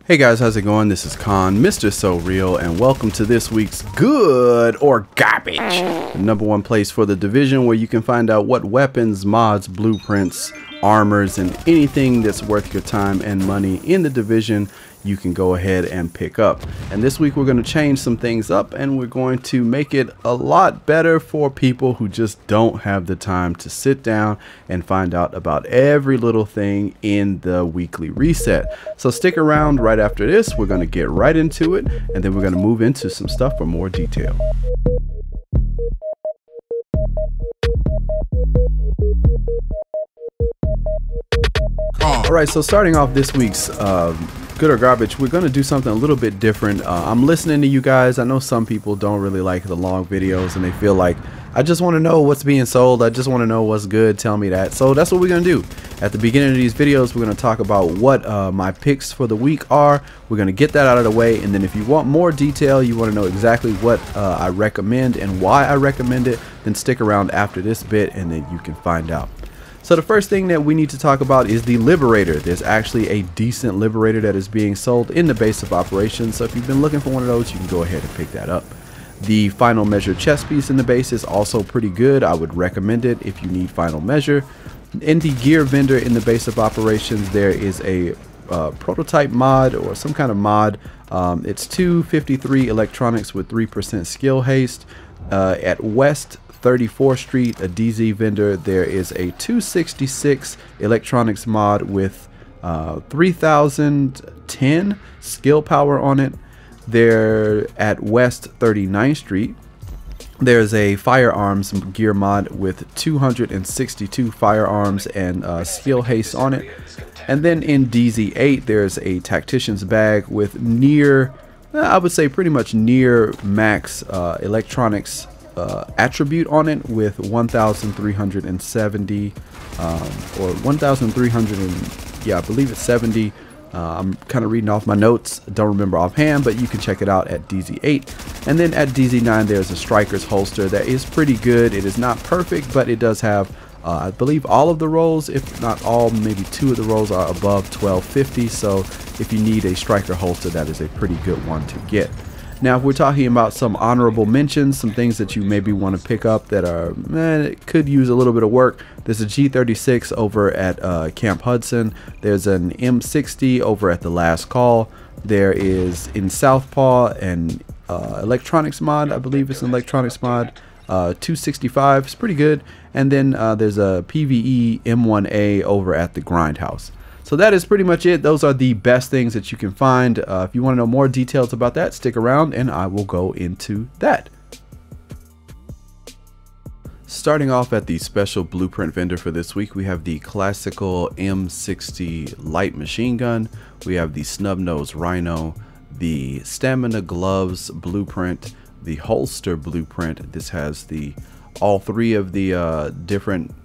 Hey guys, how's it going? This is Khan, Mr. So Real, and welcome to this week's Good or Garbage, the #1 place for the Division, where you can find out what weapons, mods, blueprints, armors, and anything that's worth your time and money in the Division you can go ahead and pick up. And this week we're going to change some things up, and we're going to make it a lot better for people who just don't have the time to sit down and find out about every little thing in the weekly reset. So stick around. Right after this, we're going to get right into it, and then we're going to move into some stuff for more detail. Alright, so starting off this week's Good or Garbage, we're going to do something a little bit different. I'm listening to you guys. I know some people don't really like the long videos and they feel like, I just want to know what's being sold. I just want to know what's good. Tell me that. So that's what we're going to do. At the beginning of these videos, we're going to talk about what my picks for the week are. We're going to get that out of the way. And then if you want more detail, you want to know exactly what I recommend and why I recommend it, then stick around after this bit and then you can find out. So the first thing that we need to talk about is the Liberator. There's actually a decent Liberator that is being sold in the base of operations. So if you've been looking for one of those, you can go ahead and pick that up. The Final Measure chest piece in the base is also pretty good. I would recommend it if you need Final Measure. In the gear vendor in the base of operations, there is a prototype mod or some kind of mod. It's 253 electronics with 3% skill haste. At West 34th Street, a DZ vendor, there is a 266 electronics mod with 3010 skill power on it. There at West 39th Street, there's a firearms gear mod with 262 firearms and skill haste on it. And then in DZ8, there's a tactician's bag with near, I would say pretty much near max electronics attribute on it with 1,370 or 1,300 and yeah, I believe it's 70. I'm kind of reading off my notes, don't remember offhand, but you can check it out at DZ8. And then at DZ9, there's a striker's holster that is pretty good. It is not perfect, but it does have I believe all of the rolls, if not all, maybe 2 of the rolls are above 1250. So if you need a striker holster, that is a pretty good one to get. Now, if we're talking about some honorable mentions, some things that you maybe want to pick up that are, could use a little bit of work. There's a G36 over at Camp Hudson. There's an M60 over at the Last Call. There is in Southpaw an electronics mod. I believe it's an electronics mod. 265 is pretty good. And then there's a PvE M1A over at the Grindhouse. So that is pretty much it. Those are the best things that you can find. If you want to know more details about that, stick around and I will go into that. Starting off at the special blueprint vendor for this week, we have the classical M60 light machine gun. We have the snub nose rhino, the stamina gloves blueprint, the holster blueprint. This has all 3 of the different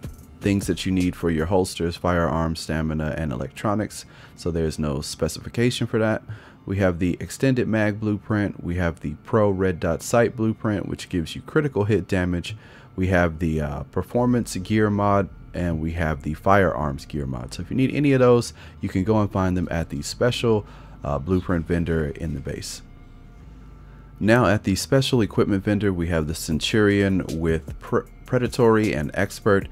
things that you need for your holsters: firearms, stamina, and electronics. So there's no specification for that. We have the extended mag blueprint. We have the pro red dot sight blueprint, which gives you critical hit damage. We have the performance gear mod, and we have the firearms gear mod. So if you need any of those, you can go and find them at the special blueprint vendor in the base. Now at the special equipment vendor, we have the Centurion with predatory and expert.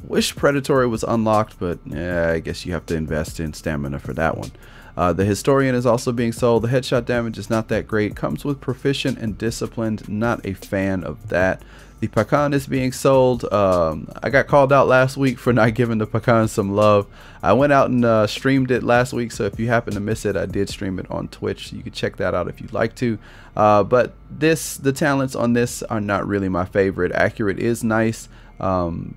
Wish predatory was unlocked, but I guess you have to invest in stamina for that one. The historian is also being sold. The headshot damage is not that great. Comes with proficient and disciplined. Not a fan of that. The Pacan is being sold. I got called out last week for not giving the Pacan some love. I went out and streamed it last week, so if you happen to miss it, I did stream it on Twitch. You can check that out if you'd like to. But the talents on this are not really my favorite. Accurate is nice.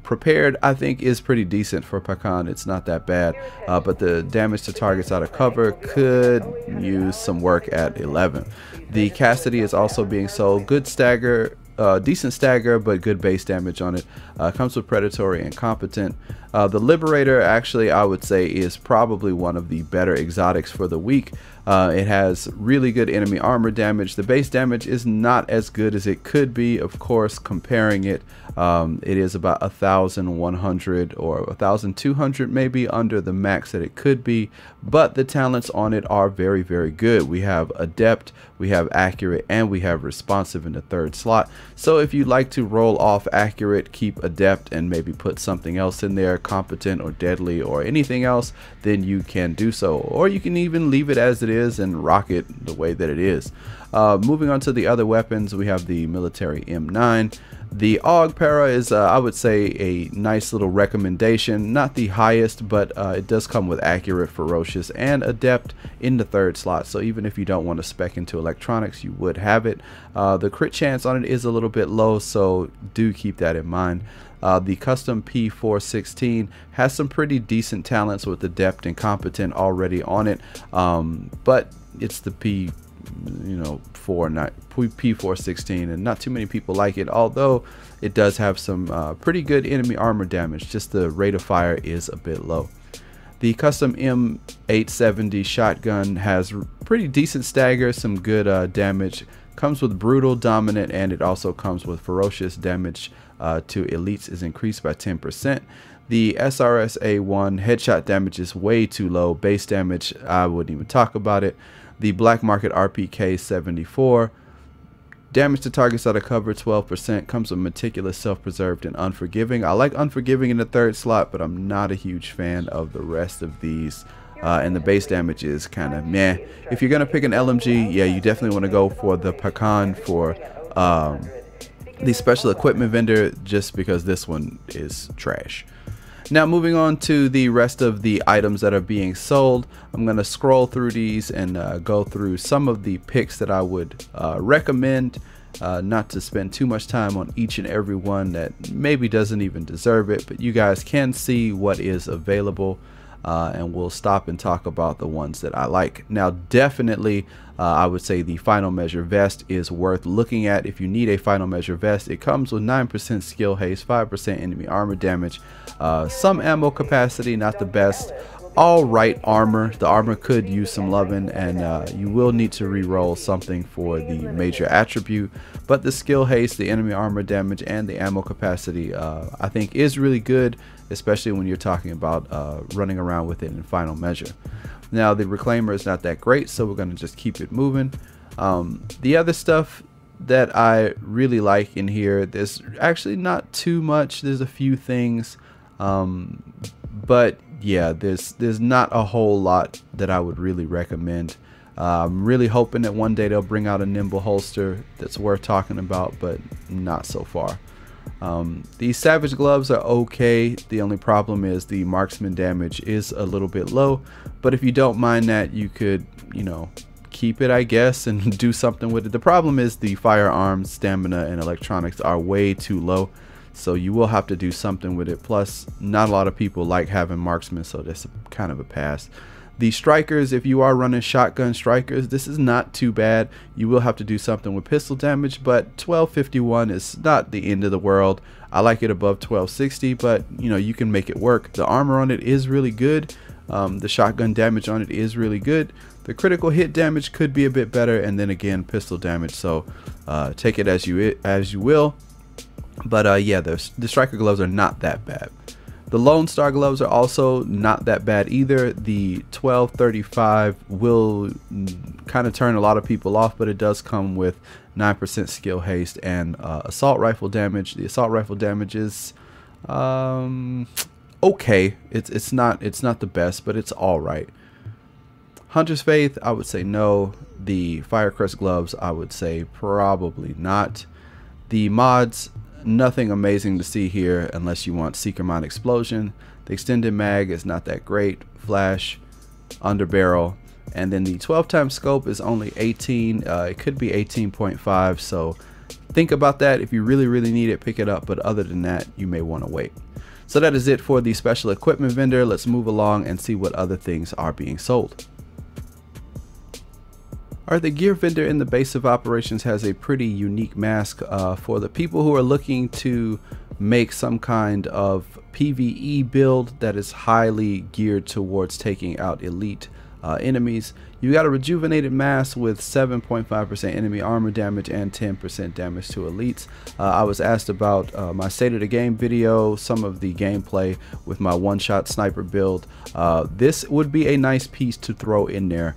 Prepared, I think, is pretty decent for Pacan. It's not that bad, but the damage to targets out of cover could use some work at 11. The Cassidy is also being sold. Good stagger decent stagger, but good base damage on it. Comes with predatory and competent. The Liberator, actually, I would say is probably one of the better exotics for the week. It has really good enemy armor damage. The base damage is not as good as it could be. Of course, comparing it, it is about 1,100 or 1,200 maybe under the max that it could be, but the talents on it are very, very good. We have adept, we have accurate, and we have responsive in the third slot. So if you like to roll off accurate, keep adept, and maybe put something else in there, competent or deadly or anything else, then you can do so. Or you can even leave it as it is and rock it the way that it is. Moving on to the other weapons, we have the military M9. The AUG Para is, I would say, a nice little recommendation. Not the highest, but it does come with accurate, ferocious, and adept in the third slot. So even if you don't want to spec into electronics, you would have it. The crit chance on it is a little bit low, so do keep that in mind. The custom P416 has some pretty decent talents with adept and competent already on it, but it's the P416, and not too many people like it, although it does have some pretty good enemy armor damage. Just the rate of fire is a bit low. The custom M870 shotgun has pretty decent stagger, some good damage, comes with brutal, dominant, and it also comes with ferocious. Damage to elites is increased by 10%. The SRS-A1 headshot damage is way too low. Base damage, I wouldn't even talk about it. The Black Market RPK-74, damage to targets out of cover 12%, comes with meticulous, self-preserved, and unforgiving. I like unforgiving in the third slot, but I'm not a huge fan of the rest of these. And the base damage is kind of meh. If you're gonna pick an LMG, yeah, you definitely want to go for the Pecan for the special equipment vendor, just because this one is trash. Now moving on to the rest of the items that are being sold, I'm going to scroll through these and go through some of the picks that I would recommend, not to spend too much time on each and every one that maybe doesn't even deserve it, but you guys can see what is available, and we'll stop and talk about the ones that I like. Now definitely I would say the Final Measure vest is worth looking at. If you need a Final Measure vest, it comes with 9% skill haste, 5% enemy armor damage, some ammo capacity, not the best, all right armor. The armor could use some loving, and you will need to re-roll something for the major attribute, but the skill haste, the enemy armor damage, and the ammo capacity I think is really good, especially when you're talking about running around with it in Final Measure. Now the Reclaimer is not that great, so we're going to just keep it moving. The other stuff that I really like in here, there's actually not too much. There's a few things, but yeah, there's not a whole lot that I would really recommend. I'm really hoping that one day they'll bring out a nimble holster that's worth talking about, but not so far. These Savage gloves are okay. The only problem is the marksman damage is a little bit low, but if you don't mind that, you could, you know, keep it, I guess, and do something with it. The problem is the firearms, stamina, and electronics are way too low, so you will have to do something with it. Plus, not a lot of people like having marksmen, so that's kind of a pass. The strikers, if you are running shotgun strikers, this is not too bad. You will have to do something with pistol damage, but 1251 is not the end of the world. I like it above 1260, but you know, you can make it work. The armor on it is really good. The shotgun damage on it is really good. The critical hit damage could be a bit better, and then again, pistol damage. So take it as you will. But yeah, the striker gloves are not that bad. The Lone Star gloves are also not that bad either. The 1235 will kind of turn a lot of people off, but it does come with 9% skill haste and assault rifle damage. The assault rifle damage is okay. It's not the best, but it's all right. Hunter's Faith, I would say no. The Firecrest gloves, I would say probably not. The mods, nothing amazing to see here unless you want Seeker Mine Explosion. The extended mag is not that great. Flash, underbarrel, and then the 12 times scope is only 18. It could be 18.5, so think about that. If you really need it, pick it up, but other than that, you may want to wait. So that is it for the special equipment vendor. Let's move along and see what other things are being sold. Alright, the gear vendor in the base of operations has a pretty unique mask for the people who are looking to make some kind of PvE build that is highly geared towards taking out elite enemies. You got a rejuvenated mask with 7.5% enemy armor damage and 10% damage to elites. I was asked about my state of the game video, some of the gameplay with my one-shot sniper build. This would be a nice piece to throw in there.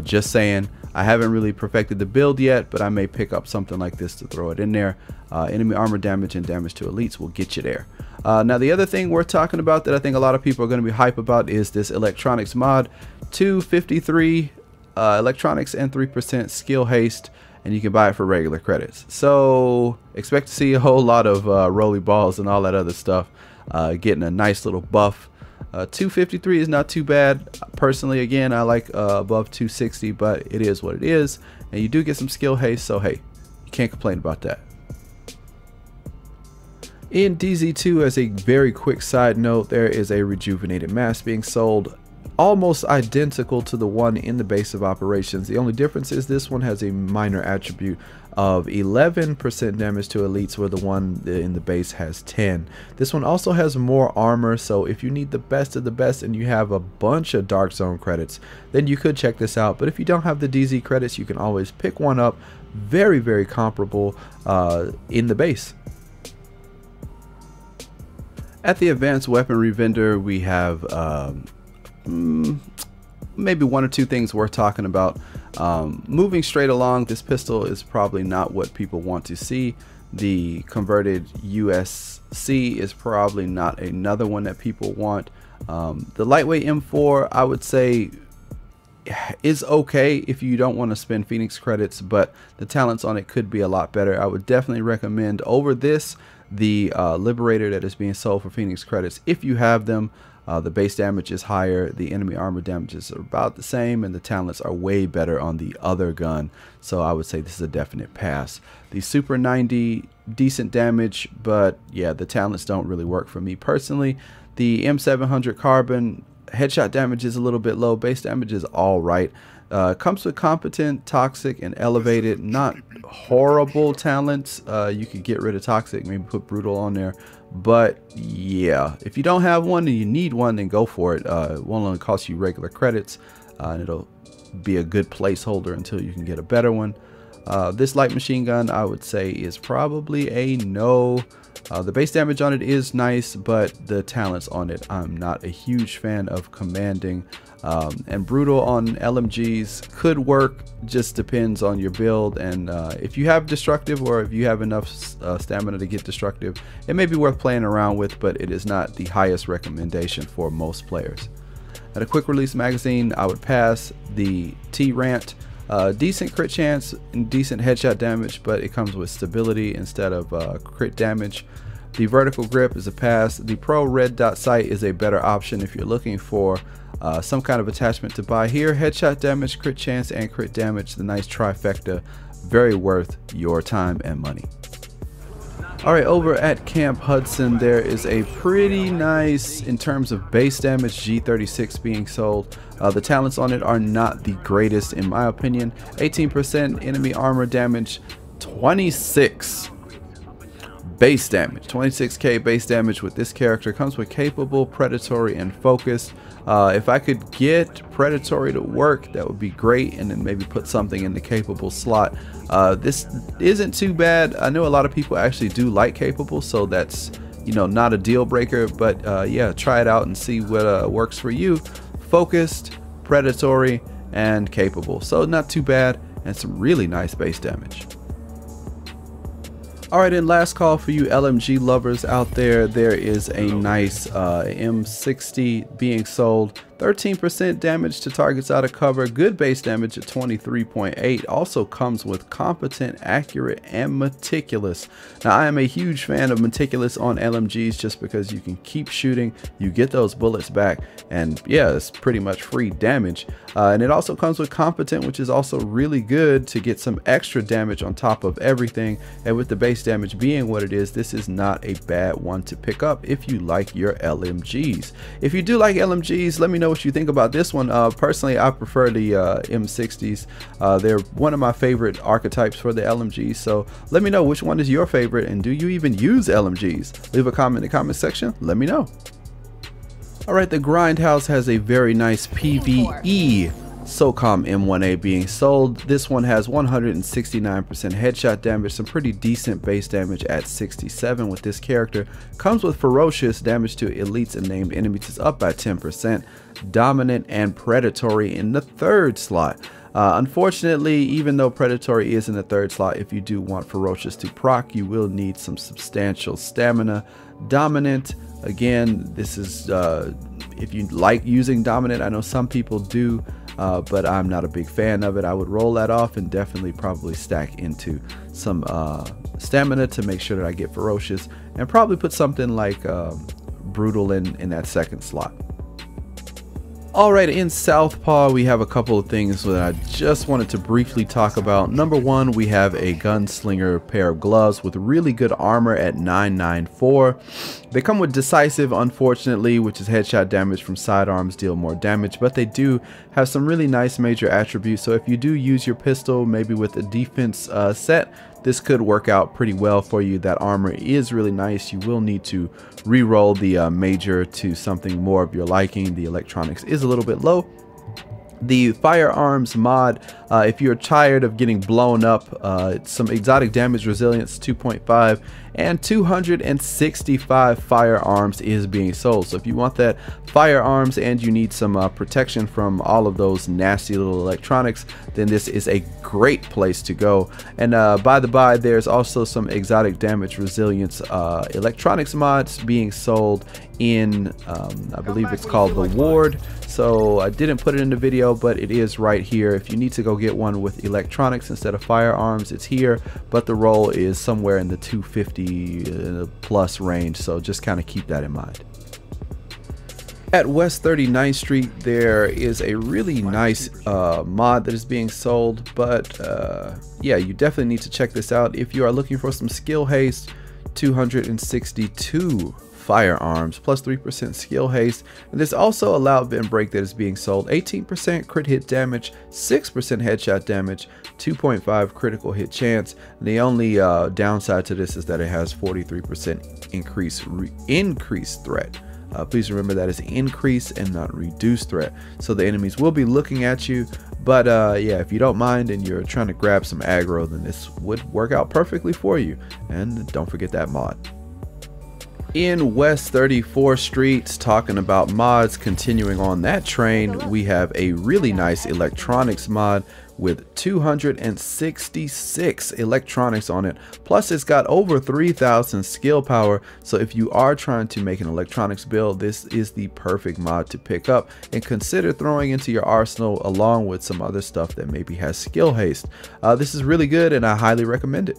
Just saying, I haven't really perfected the build yet, but I may pick up something like this to throw it in there. Enemy armor damage and damage to elites will get you there. Now the other thing we're talking about that I think a lot of people are going to be hype about is this electronics mod. 253 electronics and 3% skill haste, and you can buy it for regular credits. So expect to see a whole lot of roly balls and all that other stuff getting a nice little buff. 253 is not too bad. Personally, again, I like above 260, but it is what it is, and you do get some skill haste, so hey, you can't complain about that. In DZ2, as a very quick side note, there is a rejuvenated mask being sold, almost identical to the one in the base of operations. The only difference is this one has a minor attribute of 11% damage to elites, where the one in the base has 10. This one also has more armor, so if you need the best of the best and you have a bunch of Dark Zone credits, then you could check this out. But if you don't have the DZ credits, you can always pick one up. Very, very comparable in the base. At the advanced weaponry vendor, we have maybe one or two things worth talking about. Moving straight along, this pistol is probably not what people want to see. The converted USC is probably not another one that people want. The lightweight M4, I would say, is okay if you don't want to spend Phoenix credits, but the talents on it could be a lot better. I would definitely recommend over this the Liberator that is being sold for Phoenix credits if you have them. The base damage is higher, the enemy armor damages are about the same, and the talents are way better on the other gun, so I would say this is a definite pass. The Super 90, decent damage, but yeah, the talents don't really work for me personally. The M700 Carbon, headshot damage is a little bit low, base damage is alright. Comes with competent, toxic, and elevated. Not horrible talents. You could get rid of toxic, maybe put brutal on there. But yeah, if you don't have one and you need one, then go for it. It won't only cost you regular credits, and it'll be a good placeholder until you can get a better one. This light machine gun, I would say, is probably a no. The base damage on it is nice, but the talents on it, I'm not a huge fan of commanding. And brutal on LMGs could work, just depends on your build, and if you have destructive, or if you have enough stamina to get destructive, it may be worth playing around with, but it is not the highest recommendation for most players. At a quick release magazine, I would pass. The T-Rant, decent crit chance and decent headshot damage, but it comes with stability instead of crit damage. The vertical grip is a pass. The Pro Red Dot Sight is a better option if you're looking for some kind of attachment to buy here. Headshot damage, crit chance, and crit damage, the nice trifecta, very worth your time and money. Alright, over at Camp Hudson, there is a pretty nice, in terms of base damage, G36 being sold. The talents on it are not the greatest in my opinion. 18% enemy armor damage, 26 base damage, 26k base damage with this character. Comes with capable, predatory, and focused. If I could get predatory to work, that would be great, and then maybe put something in the capable slot. This isn't too bad. I know a lot of people actually do like capable, so that's, you know, not a deal breaker, but yeah, try it out and see what works for you. Focused, predatory, and capable, so not too bad, and some really nice base damage. Alright, and last call for you LMG lovers out there. There is a nice M60 being sold. 13% damage to targets out of cover, good base damage at 23.8. Also comes with competent, accurate, and meticulous. Now, I am a huge fan of meticulous on LMGs just because you can keep shooting, you get those bullets back, and yeah, it's pretty much free damage. And it also comes with competent, which is also really good to get some extra damage on top of everything. And with the base damage being what it is, this is not a bad one to pick up if you like your LMGs. If you do like LMGs, let me know know what you think about this one. Personally, I prefer the M60s. They're one of my favorite archetypes for the LMGs, so let me know which one is your favorite, and do you even use LMGs? Leave a comment in the comment section, let me know. Alright, the Grindhouse has a very nice PvE SOCOM M1A being sold. This one has 169% headshot damage, some pretty decent base damage at 67 with this character. Comes with ferocious damage to elites and named enemies is up by 10%. Dominant and predatory in the third slot. Unfortunately, even though predatory is in the third slot, if you do want ferocious to proc, you will need some substantial stamina. Dominant, again, this is if you like using dominant, I know some people do, but I'm not a big fan of it. I would roll that off and definitely probably stack into some stamina to make sure that I get ferocious, and probably put something like brutal in that second slot. Alright, in Southpaw we have a couple of things that I just wanted to briefly talk about. Number one, we have a gunslinger pair of gloves with really good armor at 994. They come with decisive, unfortunately, which is headshot damage from sidearms, deal more damage, but they do have some really nice major attributes. So if you do use your pistol, maybe with a defense set, this could work out pretty well for you. That armor is really nice. You will need to re-roll the major to something more of your liking. The electronics is a little bit low. The firearms mod, if you're tired of getting blown up, some exotic damage resilience 2.5 and 265 firearms is being sold. So if you want that firearms and you need some protection from all of those nasty little electronics, then this is a great place to go. And by the by, there's also some exotic damage resilience electronics mods being sold in I believe it's called the Ward. So I didn't put it in the video, but it is right here. If you need to go get one with electronics instead of firearms, it's here, but the roll is somewhere in the 250 plus range, so just kind of keep that in mind. At West 39th Street, there is a really nice mod that is being sold, but yeah, you definitely need to check this out if you are looking for some skill haste. 262 firearms plus 3% skill haste, and there's also a loud vent break that is being sold. 18% crit hit damage, 6% headshot damage, 2.5 critical hit chance. And the only downside to this is that it has 43% increased threat. Please remember that is increase and not reduced threat, so the enemies will be looking at you. But yeah, if you don't mind and you're trying to grab some aggro, then this would work out perfectly for you. And don't forget that mod. In West 34th Street, talking about mods, continuing on that train, we have a really nice electronics mod with 266 electronics on it. Plus it's got over 3,000 skill power. So if you are trying to make an electronics build, this is the perfect mod to pick up and consider throwing into your arsenal along with some other stuff that maybe has skill haste. This is really good and I highly recommend it.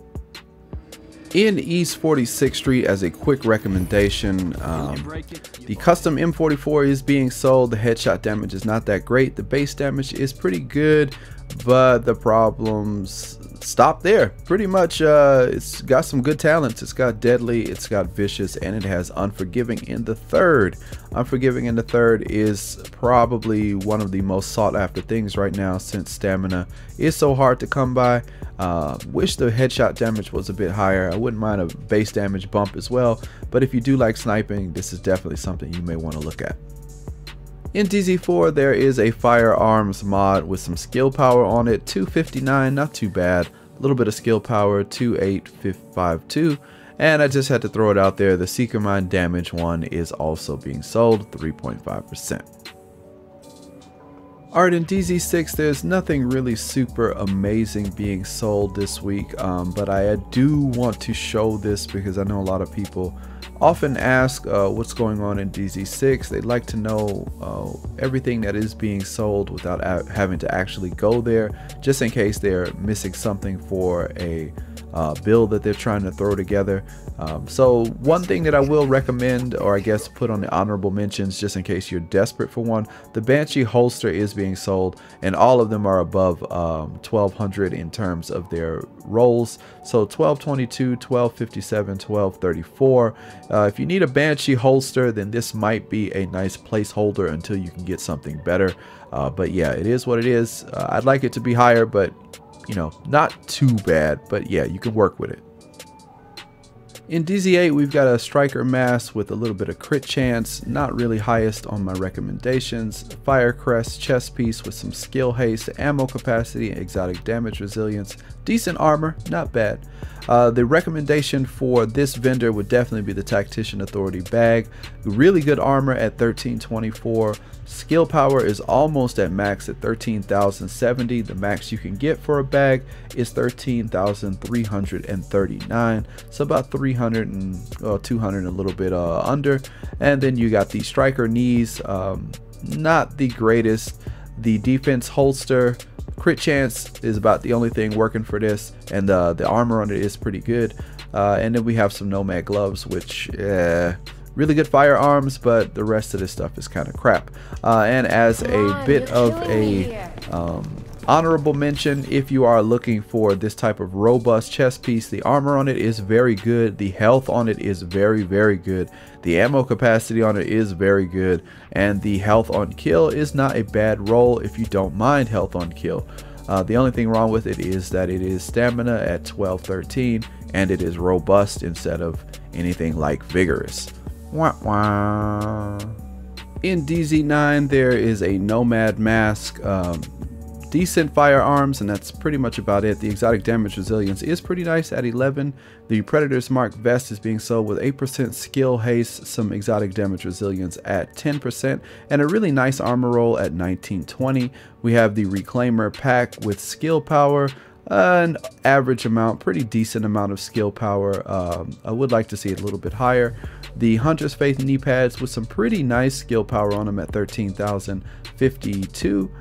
In East 46th Street, as a quick recommendation, the custom M44 is being sold. The headshot damage is not that great. The base damage is pretty good, but the problems stop there. Pretty much, it's got some good talents. It's got deadly, it's got vicious, and it has unforgiving in the third. Unforgiving in the third is probably one of the most sought after things right now, since stamina is so hard to come by. Wish the headshot damage was a bit higher. I wouldn't mind a base damage bump as well, but if you do like sniping, this is definitely something you may want to look at. In DZ4, there is a firearms mod with some skill power on it. 259, not too bad. A little bit of skill power, 28552. And I just had to throw it out there. The Seeker Mine damage one is also being sold, 3.5%. Alright, in DZ6, there's nothing really super amazing being sold this week, but I do want to show this because I know a lot of people often ask what's going on in DZ6. They'd like to know everything that is being sold without having to actually go there, just in case they're missing something for a build that they're trying to throw together. So one thing that I will recommend, or I guess put on the honorable mentions just in case you're desperate for one, the Banshee holster is being sold, and all of them are above 1200 in terms of their rolls. So 1222, 1257, 1234. If you need a Banshee holster, then this might be a nice placeholder until you can get something better. But yeah, it is what it is. I'd like it to be higher, but you know, not too bad. But yeah, you can work with it. In DZ8, we've got a striker mask with a little bit of crit chance, not really highest on my recommendations. Fire crest chest piece with some skill haste, ammo capacity, exotic damage resilience, decent armor, not bad. The recommendation for this vendor would definitely be the Tactician Authority bag. Really good armor at 1324. Skill power is almost at max at 13,070. The max you can get for a bag is 13,339. So about 300 and 200 and a little bit under. And then you got the striker knees, not the greatest. The defense holster, crit chance is about the only thing working for this, and the armor on it is pretty good. And then we have some nomad gloves, which really good firearms, but the rest of this stuff is kind of crap. And as a bit of a honorable mention, if you are looking for this type of robust chest piece, the armor on it is very good, the health on it is very good, the ammo capacity on it is very good, and the health on kill is not a bad roll if you don't mind health on kill. The only thing wrong with it is that it is stamina at 1213, and it is robust instead of anything like vigorous. Wah, wah. In DZ9, there is a nomad mask, decent firearms, and that's pretty much about it. The exotic damage resilience is pretty nice at 11. The Predator's Mark vest is being sold with 8% skill haste, some exotic damage resilience at 10%, and a really nice armor roll at 1920. We have the Reclaimer pack with skill power, an average amount, pretty decent amount of skill power. I would like to see it a little bit higher. The Hunter's Faith knee pads with some pretty nice skill power on them at 13,052.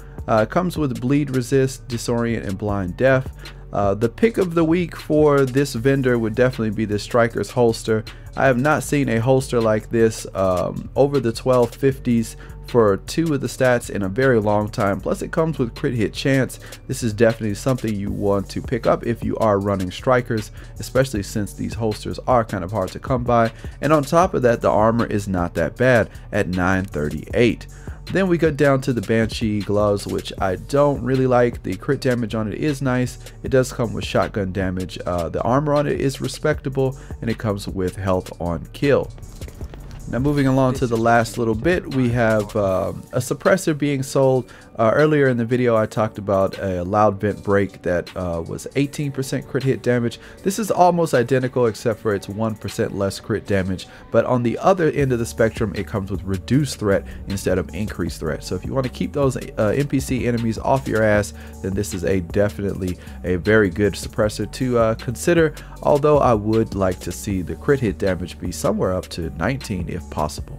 Comes with bleed resist, disorient, and blind death. The pick of the week for this vendor would definitely be the Striker's holster. I have not seen a holster like this over the 1250s for two of the stats in a very long time. Plus it comes with crit hit chance. This is definitely something you want to pick up if you are running strikers, especially since these holsters are kind of hard to come by. And on top of that, the armor is not that bad at 938. Then we go down to the Banshee gloves, which I don't really like. The crit damage on it is nice. It does come with shotgun damage. The armor on it is respectable, and it comes with health on kill. Now moving along to the last little bit, we have a suppressor being sold. Earlier in the video I talked about a loud vent break that was 18% crit hit damage. This is almost identical except for it's 1% less crit damage, but on the other end of the spectrum it comes with reduced threat instead of increased threat. So if you want to keep those NPC enemies off your ass, then this is definitely a very good suppressor to consider, although I would like to see the crit hit damage be somewhere up to 19 if possible.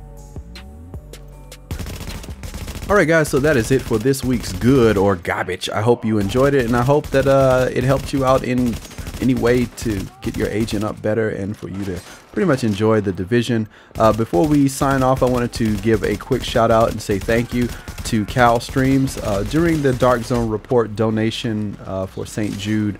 Alright guys, so that is it for this week's good or garbage. I hope you enjoyed it, and I hope that it helped you out in any way to get your agent up better and for you to pretty much enjoy the division. Before we sign off, I wanted to give a quick shout out and say thank you to Cal Streams. During the Dark Zone Report donation for St. Jude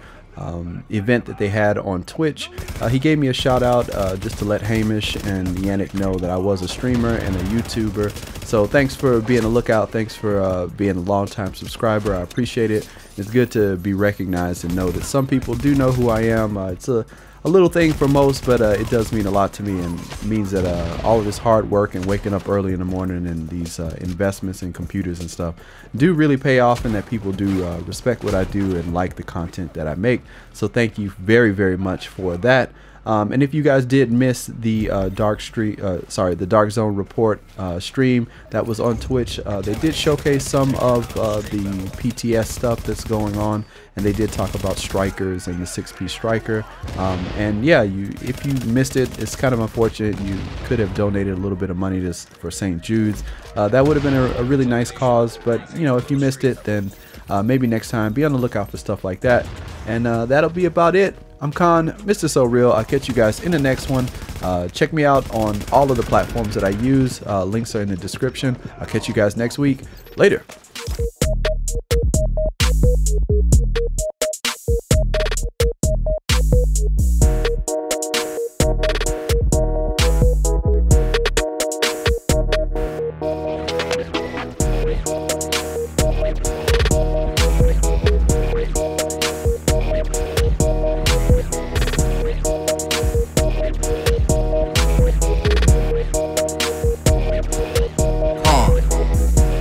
event that they had on Twitch, he gave me a shout out just to let Hamish and Yannick know that I was a streamer and a YouTuber. So thanks for being a lookout. Thanks for being a long-time subscriber. I appreciate it. It's good to be recognized and know that some people do know who I am. It's a little thing for most, but it does mean a lot to me, and means that all of this hard work and waking up early in the morning and these investments in computers and stuff do really pay off, and that people do respect what I do and like the content that I make. So thank you very, very much for that. And if you guys did miss the Dark Zone Report stream that was on Twitch, they did showcase some of the PTS stuff that's going on, and they did talk about strikers and the 6-piece striker. And yeah, if you missed it, it's kind of unfortunate. You could have donated a little bit of money for St. Jude's. That would have been a really nice cause, but you know, if you missed it, then maybe next time be on the lookout for stuff like that. And that'll be about it. I'm Khan, Mr. So Real. I'll catch you guys in the next one. Check me out on all of the platforms that I use. Links are in the description. I'll catch you guys next week. Later.